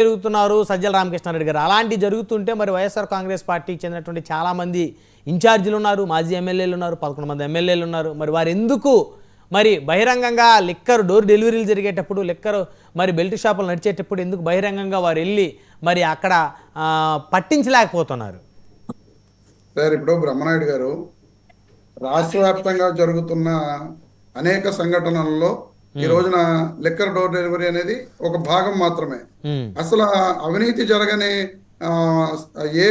జరుగుతున్నారు సజ్జల రామకృష్ణారెడ్డి గారు. అలాంటి జరుగుతుంటే మరి వైఎస్ఆర్ కాంగ్రెస్ పార్టీకి చెందినటువంటి చాలామంది ఇన్ఛార్జీలు ఉన్నారు, మాజీ ఎమ్మెల్యేలు ఉన్నారు, 11 మంది ఎమ్మెల్యేలు ఉన్నారు. మరి వారు ఎందుకు మరి బహిరంగంగా లిక్కర్ డోర్ డెలివరీలు జరిగేటప్పుడు, లిక్కర్ మరి బెల్ట్ షాపులు నడిచేటప్పుడు ఎందుకు బహిరంగంగా వారు వెళ్ళి మరి అక్కడ పట్టించలేకపోతున్నారు? సార్, ఇప్పుడు బ్రహ్మనాయుడు గారు రాష్ట్ర వ్యాప్తంగా జరుగుతున్న అనేక సంఘటనలలో ఈ రోజున లిక్కర్ డోర్ డెలివరీ అనేది ఒక భాగం మాత్రమే. అసలు అవినీతి జరగని ఏ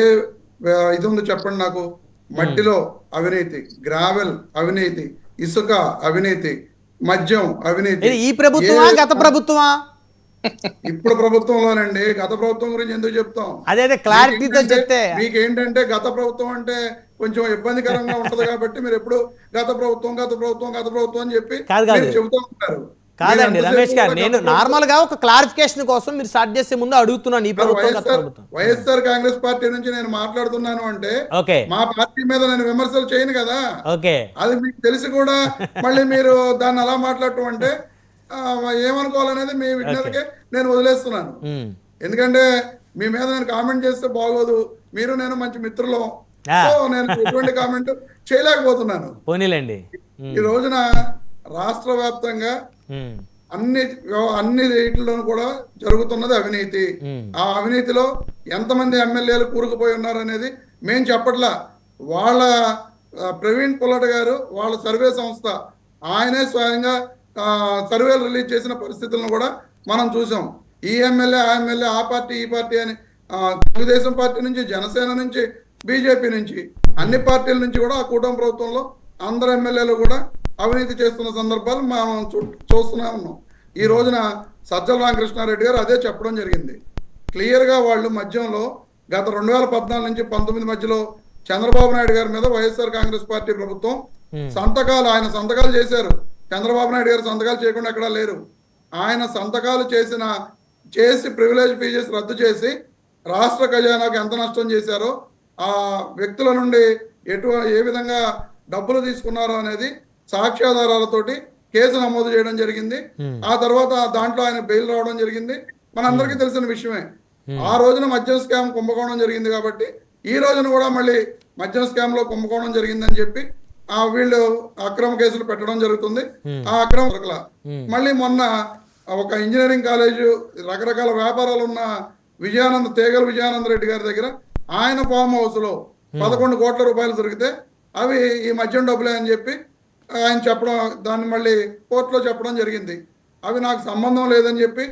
ఇది ఉంది చెప్పండి నాకు. మట్టిలో అవినీతి, గ్రావెల్ అవినీతి, ఇసుక అవినీతి, మద్యం అవినీతి. ఈ ప్రభుత్వమా గత ప్రభుత్వమా? ఇప్పుడు ప్రభుత్వంలోనండి. గత ప్రభుత్వం గురించి ఎందుకు చెప్తాం? అదే క్లారిటీతో చెప్తే. మీకేంటంటే గత ప్రభుత్వం అంటే కొంచెం ఇబ్బందికరంగా ఉంటది కాబట్టి మీరు ఎప్పుడు గత ప్రభుత్వం గత ప్రభుత్వం గత ప్రభుత్వం అని చెప్పి చెబుతూ ఉంటారు. కాదండి రమేష్ గారు, నేను నార్మల్ గా ఒక క్లారిఫికేషన్ కోసం మీరు స్టార్ట్ చేసే ముందు అడుగుతున్నాను. ఈ ప్రభుత్వం వైఎస్ఆర్ కాంగ్రెస్ పార్టీ నుంచి నేను మాట్లాడుతున్నాను అంటే మా పార్టీ మీద నేను విమర్శలు చేయను కదా. అది మీకు తెలిసి కూడా మళ్ళీ మీరు దాన్ని అలా మాట్లాడటం అంటే ఏమనుకోవాలనేది మీ విజ్ఞతకే నేను వదిలేస్తున్నాను. ఎందుకంటే మీ మీద నేను కామెంట్ చేస్తే బాగోదు. మీరు నేను మంచి మిత్రులు, సో నేను ఎటువంటి కామెంట్ చేయలేకపోతున్నాను. ఈ రోజున రాష్ట్ర వ్యాప్తంగా అన్ని రేట్లను కూడా జరుగుతున్నది అవినీతి. ఆ అవినీతిలో ఎంతమంది ఎమ్మెల్యేలు కూరుకుపోయి ఉన్నారు అనేది మేం చెప్పట్లా. వాళ్ళ ప్రవీణ్ పుల్లట గారు వాళ్ళ సర్వే సంస్థ ఆయనే స్వయంగా సర్వేలు రిలీజ్ చేసిన పరిస్థితులను కూడా మనం చూసాం. ఈ ఎమ్మెల్యే ఆ ఎమ్మెల్యే, ఆ పార్టీ ఈ పార్టీ అని తెలుగుదేశం పార్టీ నుంచి, జనసేన నుంచి, బీజేపీ నుంచి, అన్ని పార్టీల నుంచి కూడా ఆ కూటమి ప్రభుత్వంలో అందరు ఎమ్మెల్యేలు కూడా అవినీతి చేస్తున్న సందర్భాలు మనం చూస్తూనే ఉన్నాం. ఈ రోజున సజ్జల రామకృష్ణారెడ్డి గారు అదే చెప్పడం జరిగింది. క్లియర్గా వాళ్ళు మధ్యంలో గత 2014 నుంచి 19 మధ్యలో చంద్రబాబు నాయుడు గారి మీద వైఎస్ఆర్ కాంగ్రెస్ పార్టీ ప్రభుత్వం ఆయన సంతకాలు చేశారు. చంద్రబాబు నాయుడు గారు సంతకాలు చేయకుండా ఎక్కడా లేరు. ఆయన సంతకాలు చేసి ప్రివిలేజ్ ఫీజెస్ రద్దు చేసి రాష్ట్ర ఖజానాకు ఎంత నష్టం చేశారో, ఆ వ్యక్తుల నుండి ఏ విధంగా డబ్బులు తీసుకున్నారో అనేది సాక్ష్యాధారాలతోటి కేసు నమోదు చేయడం జరిగింది. ఆ తర్వాత దాంట్లో ఆయన బెయిల్ రావడం జరిగింది. మనందరికీ తెలిసిన విషయమే. ఆ రోజున మద్యం స్కామ్ కుంభకోణం జరిగింది కాబట్టి ఈ రోజున కూడా మళ్ళీ మద్యం స్కామ్ లో కుంభకోణం జరిగిందని చెప్పి వీళ్ళు అక్రమ కేసులు పెట్టడం జరుగుతుంది. ఆ అక్రమ మళ్ళీ మొన్న ఒక ఇంజనీరింగ్ కాలేజ్, రకరకాల వ్యాపారాలు ఉన్న తేగల విజయానంద రెడ్డి గారి దగ్గర ఆయన ఫామ్ హౌస్ లో 11 కోట్ల రూపాయలు దొరికితే అవి ఈ మద్యం డబ్బులే అని చెప్పి ఆయన చెప్పడం, దాన్ని మళ్ళీ కోర్టులో చెప్పడం జరిగింది. అవి నాకు సంబంధం లేదని చెప్పి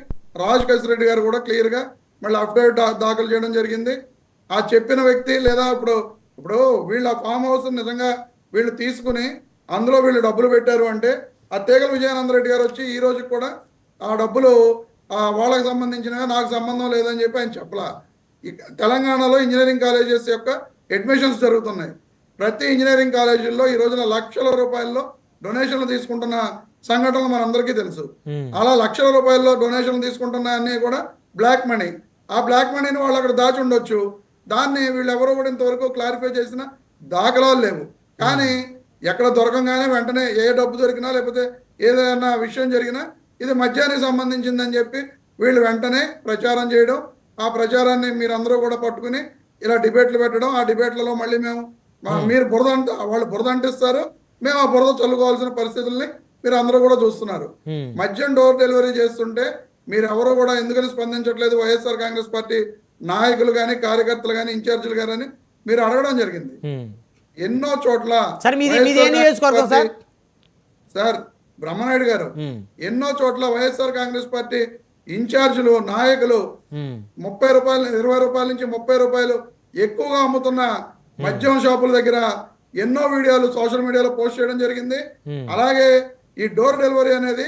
రాజకేశ్వర రెడ్డి గారు కూడా క్లియర్గా మళ్ళీ అఫిడవిట్ దాఖలు చేయడం జరిగింది. ఆ చెప్పిన వ్యక్తి లేదా ఇప్పుడు వీళ్ళ ఫామ్ హౌస్ నిజంగా వీళ్ళు తీసుకుని అందులో వీళ్ళు డబ్బులు పెట్టారు అంటే ఆ తేగల విజయానంద రెడ్డి గారు వచ్చి ఈ రోజుకి కూడా ఆ డబ్బులు వాళ్ళకి సంబంధించినవి, నాకు సంబంధం లేదని చెప్పి ఆయన చెప్పలా. తెలంగాణలో ఇంజనీరింగ్ కాలేజెస్ యొక్క అడ్మిషన్స్ జరుగుతున్నాయి. ప్రతి ఇంజనీరింగ్ కాలేజీల్లో ఈ రోజున లక్షల రూపాయల్లో డొనేషన్లు తీసుకుంటున్న సంఘటనలు మనందరికీ తెలుసు. అలా లక్షల రూపాయల్లో డొనేషన్లు తీసుకుంటున్నాయన్నీ కూడా బ్లాక్ మనీ. ఆ బ్లాక్ మనీని వాళ్ళు అక్కడ దాచి ఉండొచ్చు. దాన్ని వీళ్ళు ఎవరో కూడా ఇంతవరకు క్లారిఫై చేసిన దాఖలాలు లేవు. కానీ ఎక్కడ దొరకంగానే వెంటనే ఏ డబ్బు దొరికినా లేకపోతే ఏదైనా విషయం జరిగినా ఇది మద్యానికి సంబంధించిందని చెప్పి వీళ్ళు వెంటనే ప్రచారం చేయడం, ఆ ప్రచారాన్ని మీరందరూ కూడా పట్టుకుని ఇలా డిబేట్లు పెట్టడం, ఆ డిబేట్లలో మళ్ళీ మీరు వాళ్ళు బురద అంటిస్తారు, మేము ఆ బురద చల్లుకోవాల్సిన పరిస్థితుల్ని మీరు అందరూ కూడా చూస్తున్నారు. మద్యం డోర్ డెలివరీ చేస్తుంటే మీరు ఎవరో కూడా ఎందుకని స్పందించట్లేదు వైఎస్ఆర్ కాంగ్రెస్ పార్టీ నాయకులు కానీ, కార్యకర్తలు కానీ, ఇన్ఛార్జీలు కానీ మీరు అడగడం జరిగింది. ఎన్నో చోట్ల సార్ బ్రహ్మనాయుడు గారు ఎన్నో చోట్ల వైఎస్ఆర్ కాంగ్రెస్ పార్టీ ఇన్ఛార్జీలు, నాయకులు 30 రూపాయలు, 20 రూపాయల నుంచి 30 రూపాయలు ఎక్కువగా అమ్ముతున్న మద్యం షాపుల దగ్గర ఎన్నో వీడియోలు సోషల్ మీడియాలో పోస్ట్ చేయడం జరిగింది. అలాగే ఈ డోర్ డెలివరీ అనేది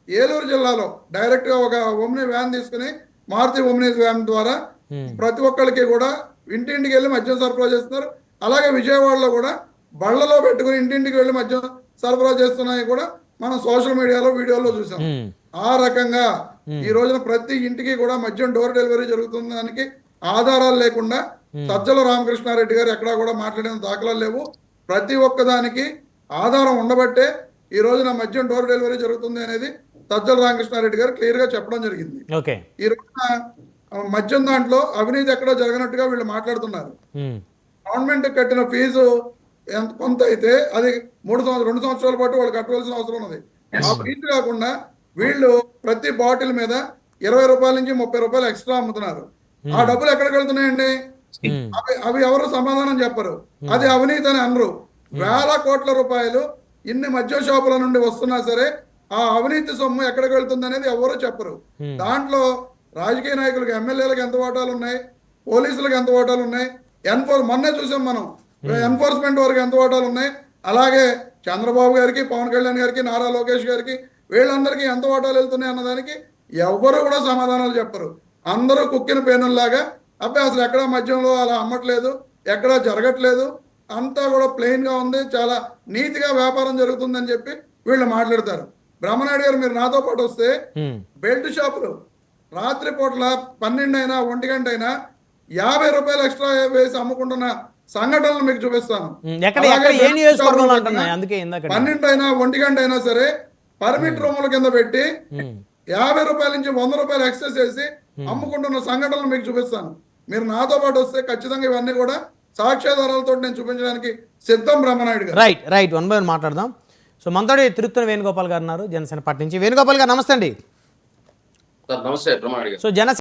ఏలూరు జిల్లాలో డైరెక్ట్ గా ఒక ఓమ్ని వ్యాన్ తీసుకుని, మారుతి ఓమ్ని వ్యాన్ ద్వారా ప్రతి ఒక్కరికి కూడా ఇంటింటికి వెళ్ళి మద్యం సరఫరా చేస్తున్నారు. అలాగే విజయవాడలో కూడా బళ్లలో పెట్టుకుని ఇంటింటికి వెళ్ళి మద్యం సరఫరా చేస్తున్నాయి కూడా మనం సోషల్ మీడియాలో వీడియోలో చూసాం. ఆ రకంగా ఈ రోజున ప్రతి ఇంటికి కూడా మద్యం డోర్ డెలివరీ జరుగుతున్న దానికి ఆధారాలు లేకుండా సజ్జల రామకృష్ణారెడ్డి గారు ఎక్కడా కూడా మాట్లాడిన దాఖలాలు లేవు. ప్రతి ఒక్కదానికి ఆధారం ఉండబట్టే ఈ రోజున మద్యం డోర్ డెలివరీ జరుగుతుంది అనేది సజ్జల రామకృష్ణారెడ్డి గారు క్లియర్ గా చెప్పడం జరిగింది. ఈ రోజున మద్యం దాంట్లో అవినీతి ఎక్కడో జరగనట్టుగా వీళ్ళు మాట్లాడుతున్నారు. ఉమ్, గవర్నమెంట్ కట్టిన ఫీజు కొంత అయితే అది 2 సంవత్సరాల పాటు వాళ్ళు కట్టవలసిన అవసరం ఉన్నది. ఆ ఫీజు కాకుండా వీళ్ళు ప్రతి బాటిల్ మీద 20 రూపాయల నుంచి 30 రూపాయలు ఎక్స్ట్రా అమ్ముతున్నారు. ఆ డబ్బులు ఎక్కడికి వెళ్తున్నాయండి? ఉమ్, అవి ఎవరు సమాధానం చెప్పరు. అది అవినీతి అని అనరు. వేల కోట్ల రూపాయలు ఇన్ని మద్య షాపుల నుండి వస్తున్నా సరే ఆ అవినీతి సొమ్ము ఎక్కడికి వెళ్తుంది అనేది ఎవరు చెప్పరు. దాంట్లో రాజకీయ నాయకులకు, ఎమ్మెల్యేలకు ఎంత వాటాలు ఉన్నాయి, పోలీసులకు ఎంత వాటాలు ఉన్నాయి, మొన్నే చూసాం మనం ఎన్ఫోర్స్మెంట్ వారికి ఎంత వాటాలు ఉన్నాయి, అలాగే చంద్రబాబు గారికి, పవన్ కళ్యాణ్ గారికి, నారా లోకేష్ గారికి, వీళ్ళందరికీ ఎంత వాటాలు వెళ్తున్నాయి అన్నదానికి ఎవరు కూడా సమాధానాలు చెప్పరు. అందరూ కుక్కిన పేనుల్లాగా అబ్బాయి అసలు ఎక్కడా మద్యంలో అలా అమ్మట్లేదు, ఎక్కడా జరగట్లేదు, అంతా కూడా ప్లెయిన్ గా ఉంది, చాలా నీతిగా వ్యాపారం జరుగుతుందని చెప్పి వీళ్ళు మాట్లాడతారు. బ్రహ్మనాయుడు గారు మీరు నాతో పాటు వస్తే బెల్ట్ షాపులు రాత్రి పూట్ల 12 అయినా 1 గంట అయినా 50 రూపాయలు ఎక్స్ట్రా వేసి అమ్ముకుంటున్న సంఘటనలు మీకు చూపిస్తాను. ఎక్కడ ఏ నియోజకవర్గంలో అంటున్నాయి? అందుకే ఇందాక 12 అయినా 1 గంట అయినా సరే పర్మిట్ రూముల కింద పెట్టి 50 రూపాయల నుంచి 100 రూపాయలు ఎక్సెస్ చేసి అమ్ముకుంటున్న సంఘటనలు మీకు చూపిస్తాను. మీరు నాతో పాటు వస్తే ఖచ్చితంగా ఇవన్నీ కూడా సాక్ష్యాధారాలతో నేను చూపించడానికి సిద్ధం. బ్రహ్మనాయుడు గారు రైట్ 1 by 1 మాట్లాడదాం. సో మనతోటి తిరుత్తన వేణుగోపాల్ గారు ఉన్నారు జనసేన పార్టీ నుంచి. వేణుగోపాల్ గారు నమస్తే అండి. సార్ నమస్తే బ్రహ్మనాయుడు గారు. సో జనసేన